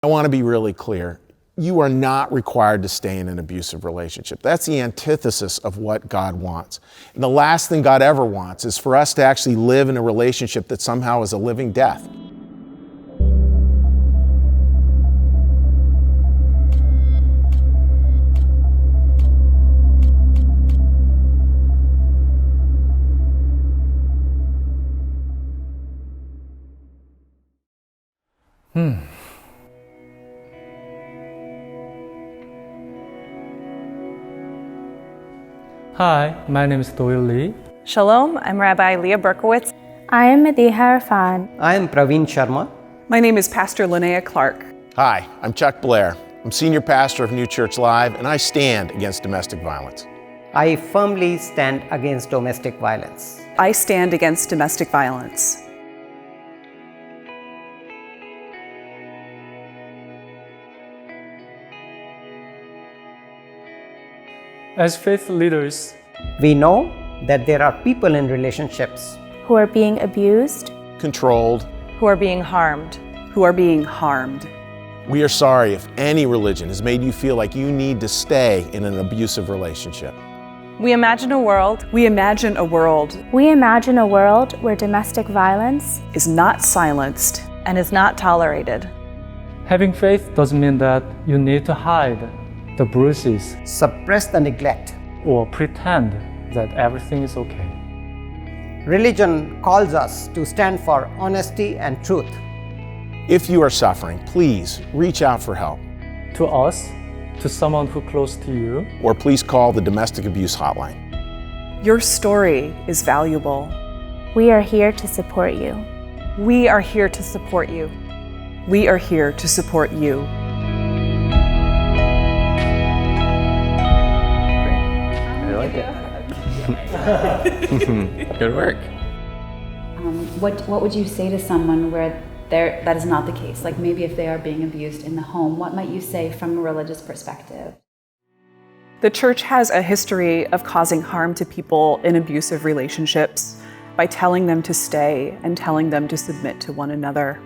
I want to be really clear. You are not required to stay in an abusive relationship. That's the antithesis of what God wants. And the last thing God ever wants is for us to actually live in a relationship that somehow is a living death. Hi, my name is Doyle Lee. Shalom, I'm Rabbi Leah Berkowitz. I am Mediha Irfan. I am Praveen Sharma. My name is Pastor Linnea Clark. Hi, I'm Chuck Blair. I'm senior pastor of New Church Live, and I stand against domestic violence. I firmly stand against domestic violence. I stand against domestic violence. As faith leaders, we know that there are people in relationships Who are being abused, Controlled. Who are being harmed. Who are being harmed. We are sorry if any religion has made you feel like you need to stay in an abusive relationship. We imagine a world We imagine a world We imagine a world where domestic violence is not silenced. and is not tolerated. having faith doesn't mean that you need to hide the bruises suppress the neglect. or pretend that everything is okay. Religion calls us to stand for honesty and truth. If you are suffering, please reach out for help, To us, to someone who close to you, or please call the domestic abuse hotline. Your story is valuable. we are here to support you. We are here to support you. We are here to support you. I like it. Good work. What would you say to someone where that is not the case? Like maybe if they are being abused in the home, what might you say from a religious perspective? The church has a history of causing harm to people in abusive relationships by telling them to stay and telling them to submit to one another.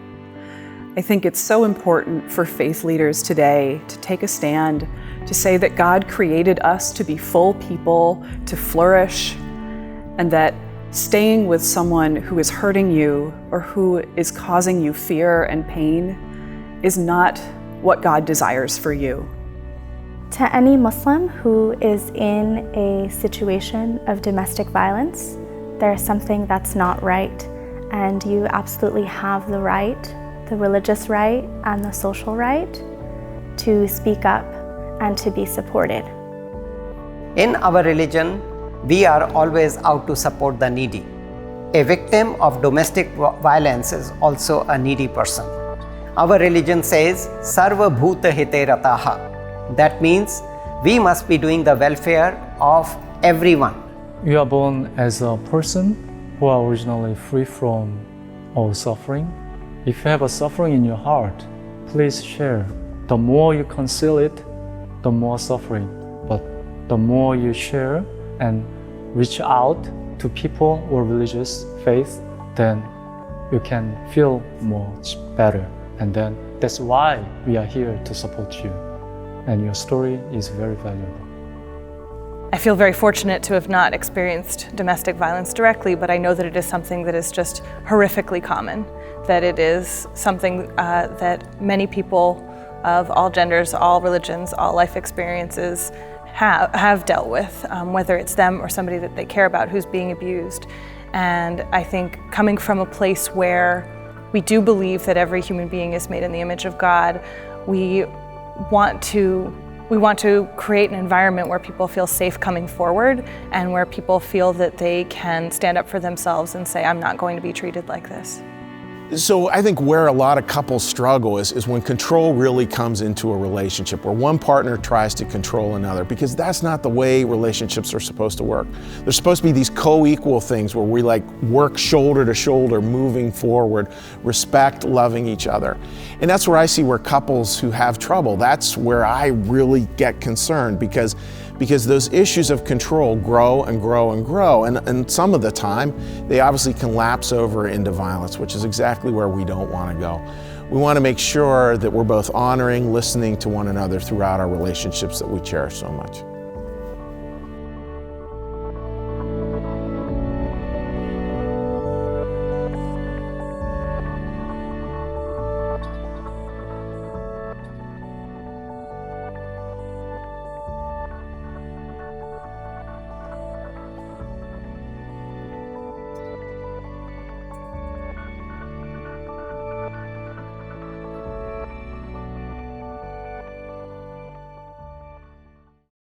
I think it's so important for faith leaders today to take a stand, to say that God created us to be full people, to flourish, and that staying with someone who is hurting you or who is causing you fear and pain is not what God desires for you. To any Muslim who is in a situation of domestic violence, there's something that's not right, and you absolutely have the right, the religious right and the social right, to speak up and to be supported. In our religion, we are always out to support the needy. A victim of domestic violence is also a needy person. Our religion says, Sarva Bhuta Hite Rataha. That means we must be doing the welfare of everyone. you are born as a person who are originally free from all suffering. If you have a suffering in your heart, please share. The more you conceal it, the more suffering. But the more you share and reach out to people or religious faith, then you can feel much better. And then that's why we are here to support you. And your story is very valuable. I feel very fortunate to have not experienced domestic violence directly, but I know that it is something that is just horrifically common, that it is something that many people of all genders, all religions, all life experiences have dealt with, whether it's them or somebody that they care about who's being abused. And I think coming from a place where we do believe that every human being is made in the image of God, we want to create an environment where people feel safe coming forward and where people feel that they can stand up for themselves and say, I'm not going to be treated like this. So I think where a lot of couples struggle is when control really comes into a relationship, where one partner tries to control another, because that's not the way relationships are supposed to work. They're supposed to be these co-equal things where we work shoulder to shoulder, moving forward, respect, loving each other. And that's where I see where couples who have trouble, that's where I really get concerned, because those issues of control grow and grow and grow. And some of the time, they obviously can lapse over into violence, which is exactly where we don't want to go. we want to make sure that we're both honoring, listening to one another throughout our relationships that we cherish so much.